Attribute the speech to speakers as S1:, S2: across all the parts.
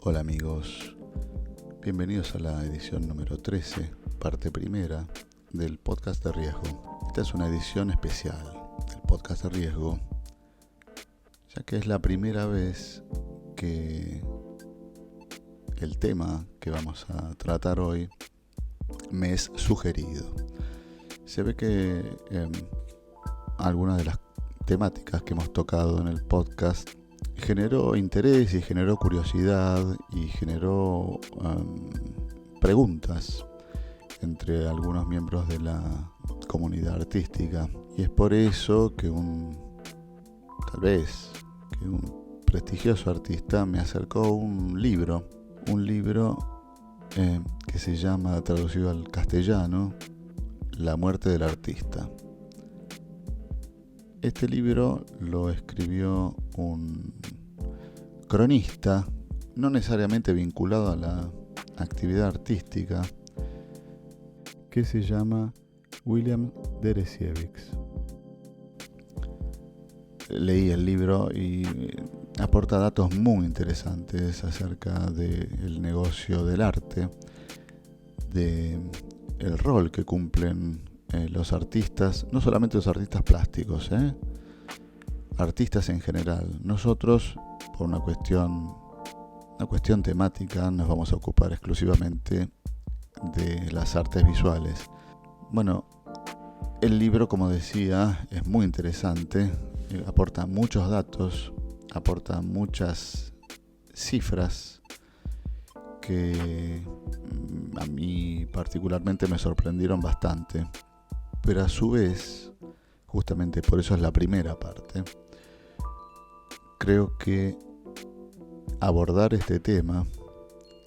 S1: Hola amigos, bienvenidos a la edición número 13, parte primera del podcast de riesgo. Esta es una edición especial del podcast de riesgo, ya que es la primera vez que el tema que vamos a tratar hoy me es sugerido. Se ve que algunas de las temáticas que hemos tocado en el podcast generó interés y generó curiosidad y generó preguntas entre algunos miembros de la comunidad artística, y es por eso que un prestigioso artista me acercó un libro que se llama, traducido al castellano, La muerte del artista. Este libro lo escribió un cronista, no necesariamente vinculado a la actividad artística, que se llama William Deresiewicz. Leí el libro y aporta datos muy interesantes acerca del negocio del arte, del rol que cumplen los artistas, no solamente los artistas plásticos, artistas en general. Nosotros, por una cuestión temática, nos vamos a ocupar exclusivamente de las artes visuales. Bueno, el libro, como decía, es muy interesante, aporta muchos datos, aporta muchas cifras que a mí particularmente me sorprendieron bastante. Pero a su vez, justamente por eso es la primera parte, creo que abordar este tema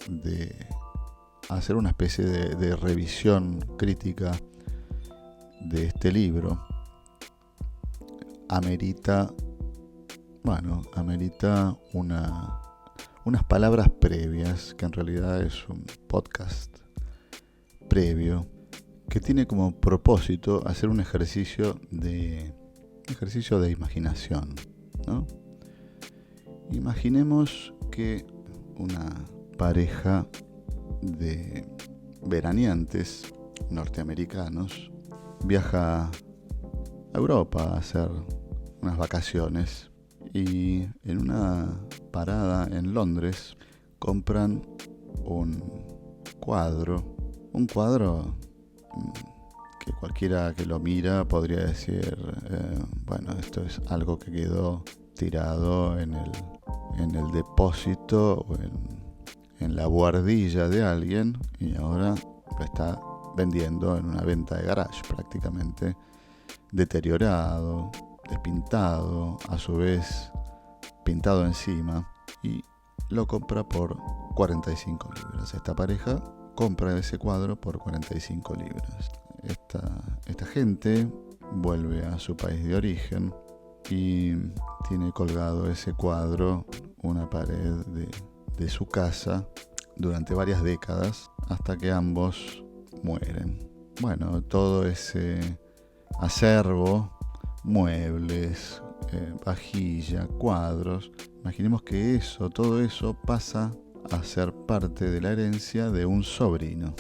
S1: de hacer una especie de revisión crítica de este libro amerita unas palabras previas, que en realidad es un podcast previo, que tiene como propósito hacer un ejercicio de imaginación, ¿no? Imaginemos que una pareja de veraneantes norteamericanos viaja a Europa a hacer unas vacaciones, y en una parada en Londres compran un cuadro que cualquiera que lo mira podría decir, esto es algo que quedó tirado en el depósito o en la buhardilla de alguien, y ahora lo está vendiendo en una venta de garage, prácticamente deteriorado, despintado, a su vez pintado encima, y lo compra por 45 libras. Esta pareja compra ese cuadro por 45 libras. Esta gente vuelve a su país de origen y tiene colgado ese cuadro una pared de su casa durante varias décadas, hasta que ambos mueren. Bueno, todo ese acervo, muebles, vajilla, cuadros, imaginemos que todo eso pasa a ser parte de la herencia de un sobrino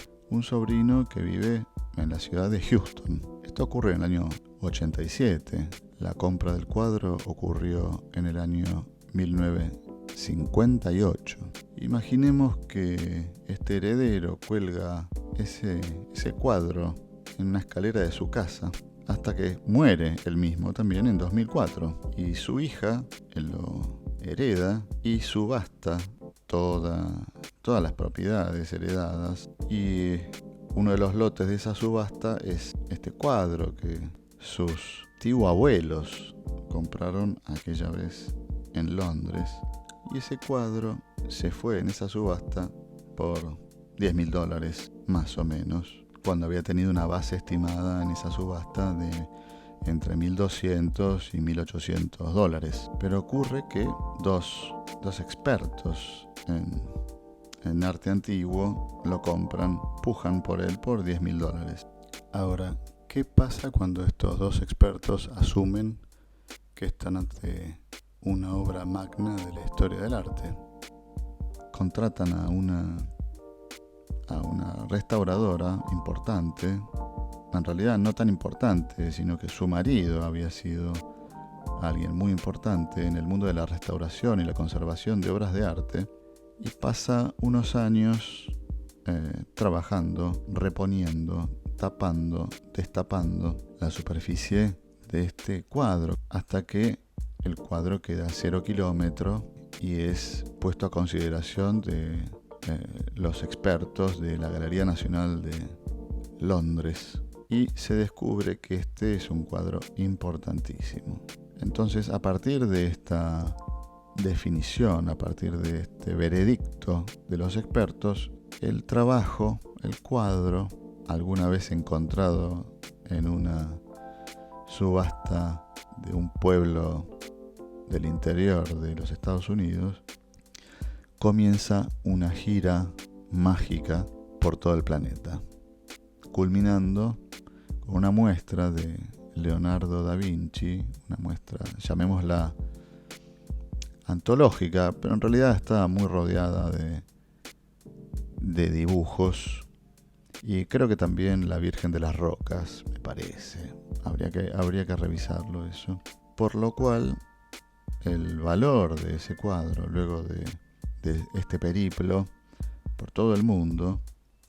S1: que vive en la ciudad de Houston. Esto ocurre en el año 87. La compra del cuadro ocurrió en el año 1958. Imaginemos que este heredero cuelga ese cuadro en una escalera de su casa hasta que muere él mismo también en 2004. Y su hija lo hereda y subasta todas las propiedades heredadas, y uno de los lotes de esa subasta es este cuadro que sus abuelos compraron aquella vez en Londres, y ese cuadro se fue en esa subasta por $10,000 más o menos, cuando había tenido una base estimada en esa subasta de entre $1,200 y $1,800. Pero ocurre que dos expertos en arte antiguo lo compran, pujan por él por $10,000. Ahora, ¿qué pasa cuando estos dos expertos asumen que están ante una obra magna de la historia del arte? contratan a una restauradora importante, en realidad no tan importante, sino que su marido había sido alguien muy importante en el mundo de la restauración y la conservación de obras de arte, y pasa unos años trabajando, reponiendo, tapando, destapando la superficie de este cuadro, hasta que el cuadro queda a 0 kilómetros y es puesto a consideración de los expertos de la Galería Nacional de Londres, y se descubre que este es un cuadro importantísimo. Entonces, a partir de esta definición, a partir de este veredicto de los expertos, el trabajo, el cuadro, alguna vez encontrado en una subasta de un pueblo del interior de los Estados Unidos, comienza una gira mágica por todo el planeta, culminando con una muestra de Leonardo da Vinci, una muestra, llamémosla antológica, pero en realidad está muy rodeada de dibujos, y creo que también la Virgen de las Rocas, me parece. Habría que revisarlo eso. Por lo cual, el valor de ese cuadro, luego de este periplo por todo el mundo,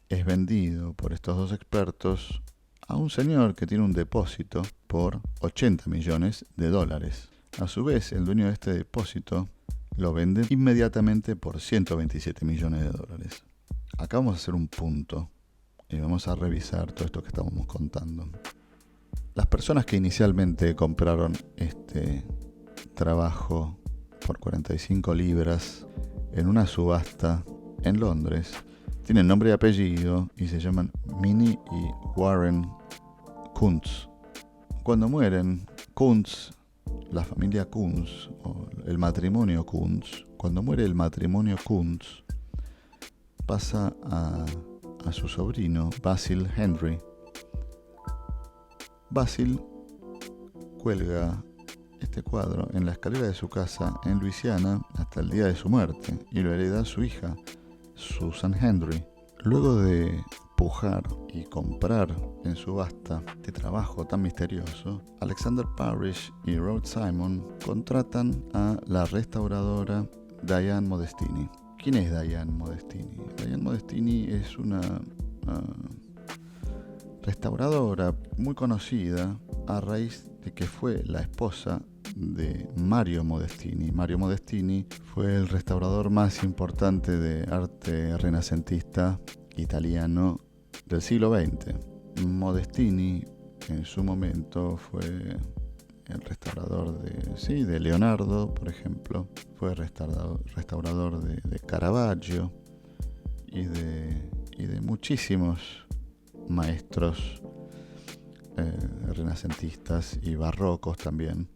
S1: es vendido por estos dos expertos a un señor que tiene un depósito por $80 millones. A su vez, el dueño de este depósito lo vende inmediatamente por $127 millones. Acá vamos a hacer un punto y vamos a revisar todo esto que estábamos contando. Las personas que inicialmente compraron este trabajo por 45 libras en una subasta en Londres tienen nombre y apellido y se llaman Minnie y Warren Kuntz. Cuando mueren Kuntz, la familia Kuntz o el matrimonio Kuntz, cuando muere el matrimonio Kuntz, pasa a su sobrino Basil Henry. Basil cuelga este cuadro en la escalera de su casa en Luisiana hasta el día de su muerte y lo hereda su hija, Susan Henry. Luego de pujar y comprar en subasta este trabajo tan misterioso, Alexander Parrish y Rhodes Simon contratan a la restauradora Diane Modestini. ¿Quién es Diane Modestini? Diane Modestini es una restauradora muy conocida a raíz de que fue la esposa de Mario Modestini. Mario Modestini fue el restaurador más importante de arte renacentista italiano del siglo XX. Modestini en su momento fue el restaurador de Leonardo, por ejemplo. Fue restaurador de Caravaggio y de muchísimos maestros renacentistas y barrocos también.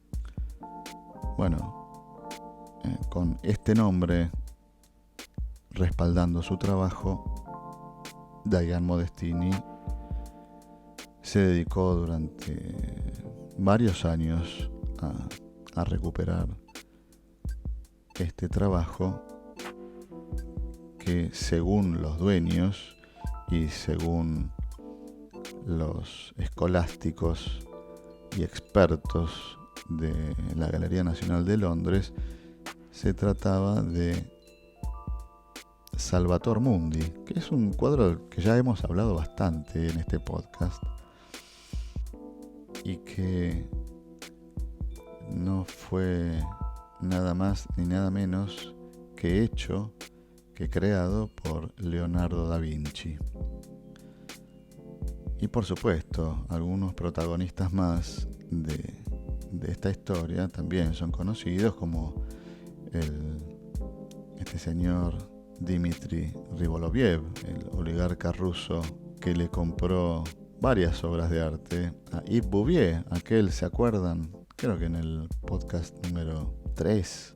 S1: Bueno, con este nombre respaldando su trabajo, Diane Modestini se dedicó durante varios años a recuperar este trabajo que, según los dueños y según los escolásticos y expertos de la Galería Nacional de Londres, se trataba de Salvator Mundi, que es un cuadro del que ya hemos hablado bastante en este podcast y que no fue nada más ni nada menos que creado por Leonardo da Vinci. Y por supuesto, algunos protagonistas más de esta historia también son conocidos, como este señor Dmitri Ribolovlev, el oligarca ruso que le compró varias obras de arte a Yves Bouvier, aquel, ¿se acuerdan? Creo que en el podcast número 3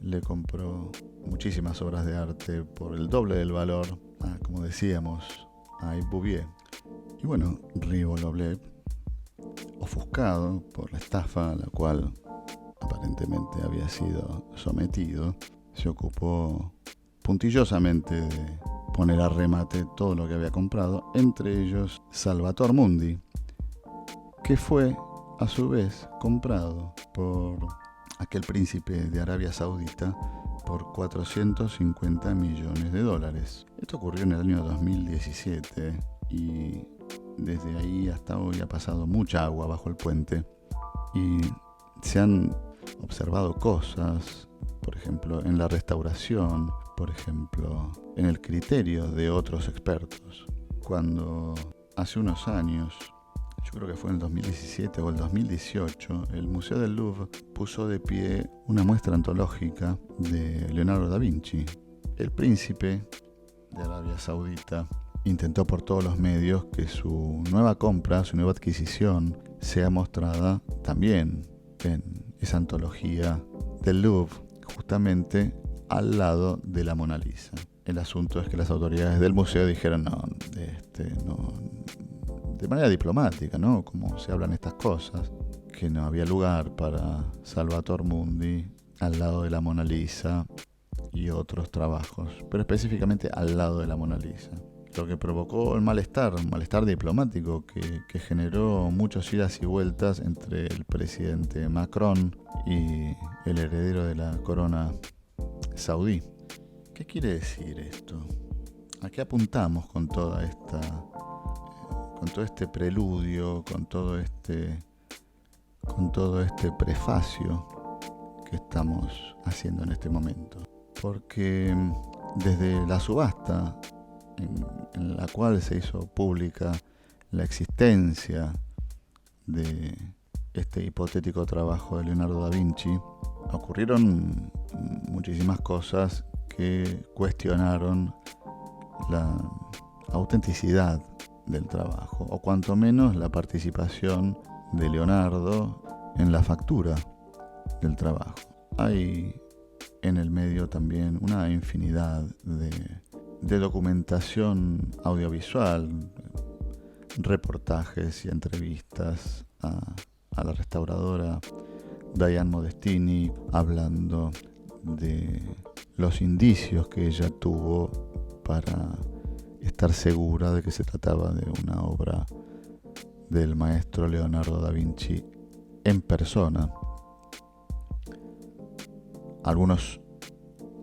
S1: le compró muchísimas obras de arte por el doble del valor, como decíamos, a Yves Bouvier. Y bueno, Ribolovlev, ofuscado por la estafa a la cual aparentemente había sido sometido, se ocupó puntillosamente de poner a remate todo lo que había comprado, entre ellos Salvator Mundi, que fue a su vez comprado por aquel príncipe de Arabia Saudita por $450 millones. Esto ocurrió en el año 2017 y desde ahí hasta hoy ha pasado mucha agua bajo el puente y se han observado cosas, por ejemplo, en la restauración, por ejemplo, en el criterio de otros expertos. Cuando hace unos años, yo creo que fue en el 2017 o el 2018, el Museo del Louvre puso de pie una muestra antológica de Leonardo da Vinci. El príncipe de Arabia Saudita intentó por todos los medios que su nueva compra, su nueva adquisición, sea mostrada también en esa antología del Louvre, justamente al lado de la Mona Lisa. El asunto es que las autoridades del museo dijeron no, de manera diplomática, ¿no? Como se hablan estas cosas, que no había lugar para Salvator Mundi al lado de la Mona Lisa y otros trabajos, pero específicamente al lado de la Mona Lisa. Lo que provocó un malestar diplomático que generó muchas idas y vueltas entre el presidente Macron y el heredero de la corona saudí. ¿Qué quiere decir esto? ¿A qué apuntamos con todo este preludio, con todo este prefacio que estamos haciendo en este momento? Porque desde la subasta en la cual se hizo pública la existencia de este hipotético trabajo de Leonardo da Vinci, ocurrieron muchísimas cosas que cuestionaron la autenticidad del trabajo, o cuanto menos la participación de Leonardo en la factura del trabajo. Hay en el medio también una infinidad de documentación audiovisual, reportajes y entrevistas a la restauradora Diane Modestini, hablando de los indicios que ella tuvo para estar segura de que se trataba de una obra del maestro Leonardo da Vinci en persona. Algunos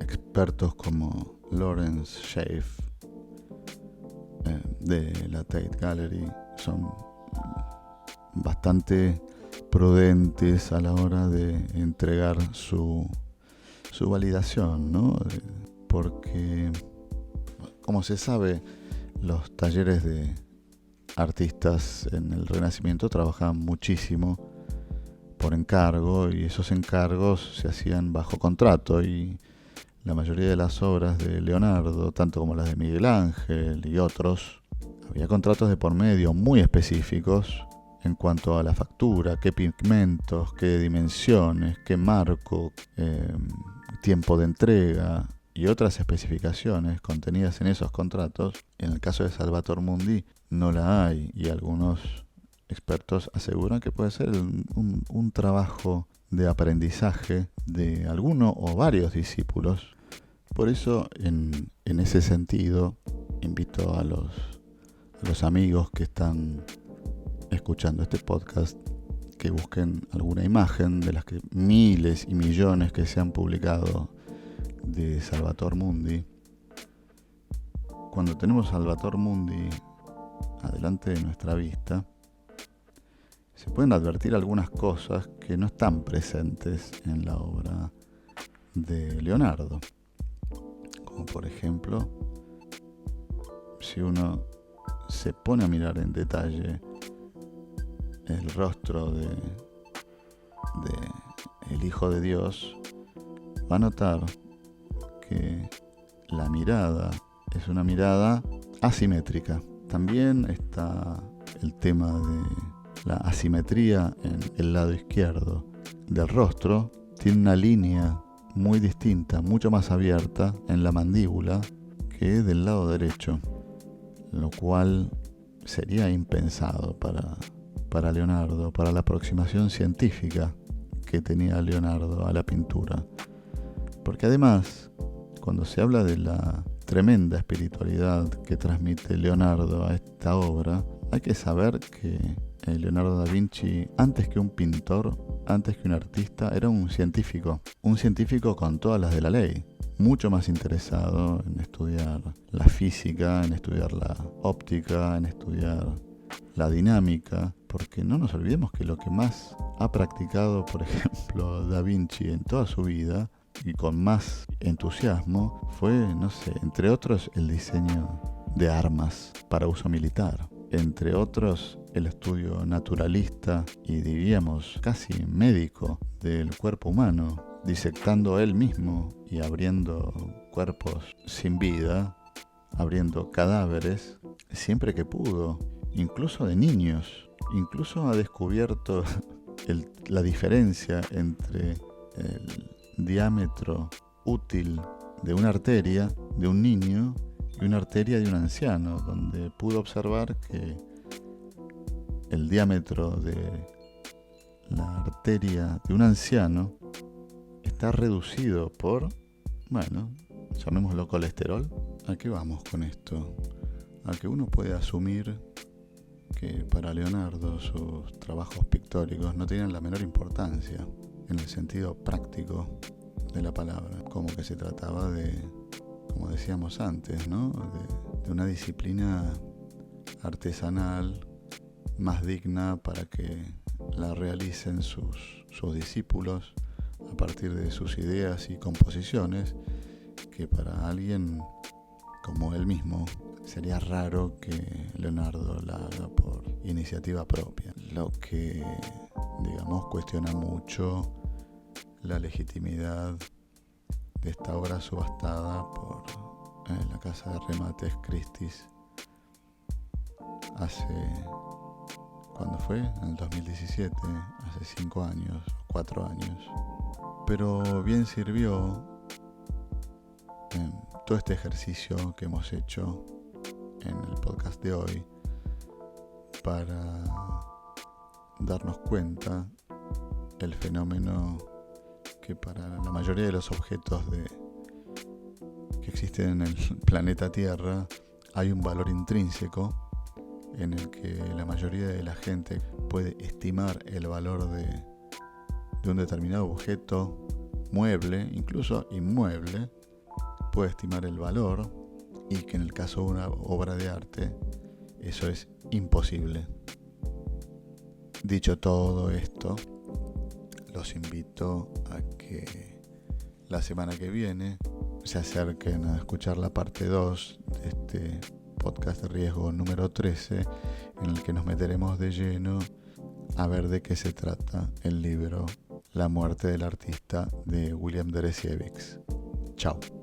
S1: expertos como Lawrence Schaff de la Tate Gallery son bastante prudentes a la hora de entregar su validación, ¿no? Porque, como se sabe, los talleres de artistas en el Renacimiento trabajaban muchísimo por encargo y esos encargos se hacían bajo contrato, y la mayoría de las obras de Leonardo, tanto como las de Miguel Ángel y otros, había contratos de por medio muy específicos en cuanto a la factura, qué pigmentos, qué dimensiones, qué marco, tiempo de entrega y otras especificaciones contenidas en esos contratos. En el caso de Salvator Mundi no la hay, y algunos expertos aseguran que puede ser un trabajo de aprendizaje de alguno o varios discípulos. Por eso, en ese sentido, invito a los amigos que están escuchando este podcast que busquen alguna imagen de las que miles y millones que se han publicado de Salvator Mundi. Cuando tenemos Salvator Mundi adelante de nuestra vista, se pueden advertir algunas cosas que no están presentes en la obra de Leonardo. Como por ejemplo, si uno se pone a mirar en detalle el rostro de el Hijo de Dios, va a notar que la mirada es una mirada asimétrica. También está el tema de la asimetría en el lado izquierdo del rostro. Tiene una línea muy distinta, mucho más abierta en la mandíbula que del lado derecho, lo cual sería impensado para Leonardo, para la aproximación científica que tenía Leonardo a la pintura. Porque además, cuando se habla de la tremenda espiritualidad que transmite Leonardo a esta obra, hay que saber que Leonardo da Vinci, antes que un pintor, antes que un artista, era un científico con todas las de la ley, mucho más interesado en estudiar la física, en estudiar la óptica, en estudiar la dinámica, porque no nos olvidemos que lo que más ha practicado, por ejemplo, Da Vinci en toda su vida, y con más entusiasmo, fue, no sé, entre otros, el diseño de armas para uso militar. Entre otros, el estudio naturalista y diríamos casi médico del cuerpo humano, disectando él mismo y abriendo cuerpos sin vida, abriendo cadáveres, siempre que pudo, incluso de niños. Incluso ha descubierto la diferencia entre el diámetro útil de una arteria de un niño y una arteria de un anciano, donde pudo observar que el diámetro de la arteria de un anciano está reducido por, bueno, llamémoslo colesterol. ¿A qué vamos con esto? A que uno puede asumir que para Leonardo sus trabajos pictóricos no tenían la menor importancia en el sentido práctico de la palabra, como que se trataba de, como decíamos antes, ¿no? de una disciplina artesanal más digna para que la realicen sus discípulos a partir de sus ideas y composiciones, que para alguien como él mismo sería raro que Leonardo la haga por iniciativa propia, lo que, digamos, cuestiona mucho la legitimidad de esta obra subastada por la casa de remates Christie's hace, ¿cuándo fue? En el 2017, hace 5 años, 4 años. Pero bien sirvió todo este ejercicio que hemos hecho en el podcast de hoy para darnos cuenta del fenómeno que para la mayoría de los objetos que existen en el planeta Tierra hay un valor intrínseco en el que la mayoría de la gente puede estimar el valor de un determinado objeto, mueble, incluso inmueble, puede estimar el valor, y que en el caso de una obra de arte eso es imposible. Dicho todo esto, los invito a que la semana que viene se acerquen a escuchar la parte 2 de este podcast de riesgo número 13, en el que nos meteremos de lleno a ver de qué se trata el libro La muerte del artista de William Deresiewicz. Chao.